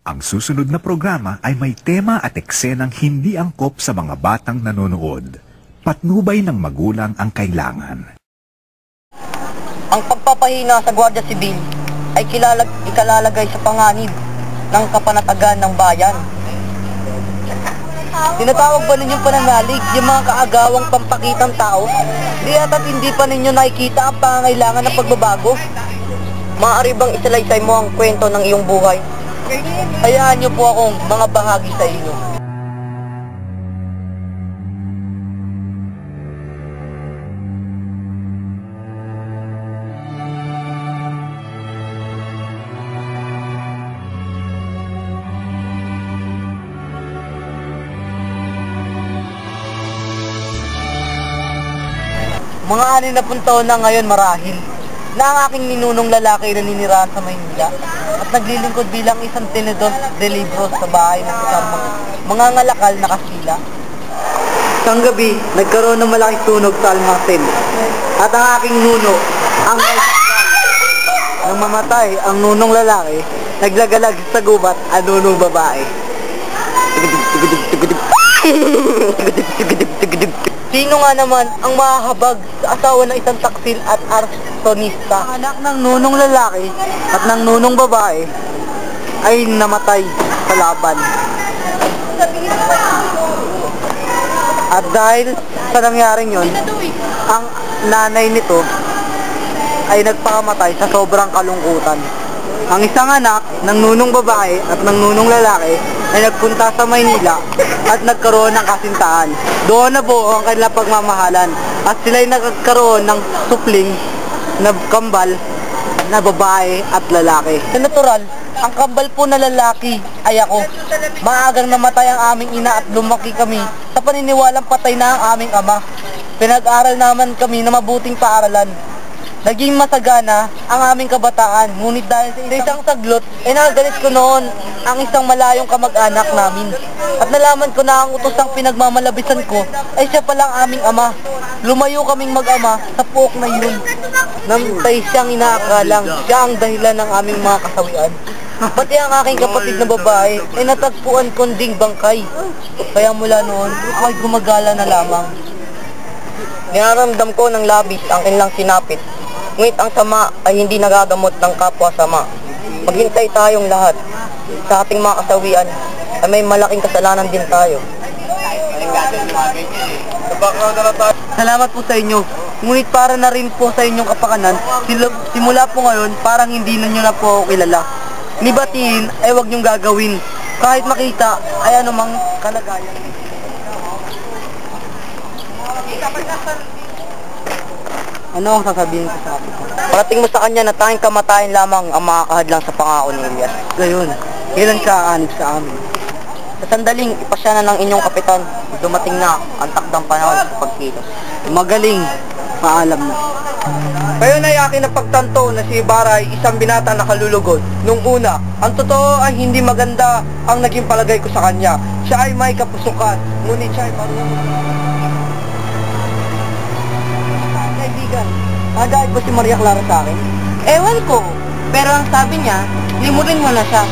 Ang susunod na programa ay may tema at eksenang hindi angkop sa mga batang nanonood. Patnubay ng magulang ang kailangan. Ang pagpapahina sa Gwardiya Sibil ay ikalalagay sa panganib ng kapanatagan ng bayan. Tinatawag ba ninyong pananalig yung mga kaagawang pampakitang tao? Di ata't hindi pa ninyo nakikita ang pangangailangan ng pagbabago? Maaari bang isalaysay mo ang kwento ng iyong buhay? Hayaan niyo po akong mga bahagi sa inyo. Mga 60 taon na ngayon marahil na ang aking ninunong lalaki na naninirahan sa Maynila at naglilingkod bilang isang tenedor de libros sa bahay ng isang mga ngalakal na Kastila. Isang gabi, nagkaroon ng malaking tunog sa almasen at ang aking nuno, ang nang mamatay ang nunong lalaki, naglagalag sa gubat ang nunong babae. Sino nga naman ang mahahabag sa asawa ng isang taksil at arsonista? Ang anak ng nunong lalaki at ng nunong babae ay namatay sa laban. At dahil sa nangyaring yun, ang nanay nito ay nagpakamatay sa sobrang kalungkutan. Ang isang anak ng nunong babae at ng nunong lalaki ay nagpunta sa Maynila at nagkaroon ng kasintahan. Doon na po ang kanilang pagmamahalan at sila'y nagkaroon ng supling na kambal na babae at lalaki. Sa natural, ang kambal po na lalaki ay ako. Maagang namatay ang aming ina at lumaki kami sa paniniwalang patay na ang aming ama. Pinag-aral naman kami na mabuting paaralan. Naging masagana ang aming kabataan, ngunit dahil sa isang saglot, nagalit ko noon ang isang malayong kamag-anak namin. At nalaman ko na ang utosang pinagmamalabisan ko ay siya palang aming ama. Lumayo kaming mag-ama sa puok na yun. Namatay siyang inaakalang siya ang dahilan ng aming mga kasawian. Pati ang aking kapatid na babae ay natagpuan konding bangkay. Kaya mula noon, ako'y gumagala na lamang. Niraramdam ko ng labis ang kanilang sinapit. Ngunit ang sama ay hindi nagagamot ng kapwa sama. Maghintay tayong lahat. Sa ating mga kasawian ay may malaking kasalanan din tayo. Salamat po sa inyo. Ngunit para na rin po sa inyong kapakanan, simula po ngayon parang hindi na nyo na po ako kilala. Nibatiin ay huwag nyong gagawin. Kahit makita ay anumang kalagayan. Ano ang sasabihin ko sa akin? Parating mo sa kanya na tanging kamatayan lamang ang makakahadlang sa pangako ni Elias. Gayon, kailan ka aanib sa amin? Sa sandaling, ipasya na ng inyong kapitan. Dumating na ang takdang panahon sa pagkilos. Magaling, paalam na. Kayo na akin na pagtanto na si Ibarra ay isang binata na kalulugod. Nung una, ang totoo ay hindi maganda ang naging palagay ko sa kanya. Siya ay may kapusukan, ngunit siya ay marunong. Kaibigan, nagayad ba si Maria Clara sa akin? Ewan ko, pero ang sabi niya, limutin mo na siya.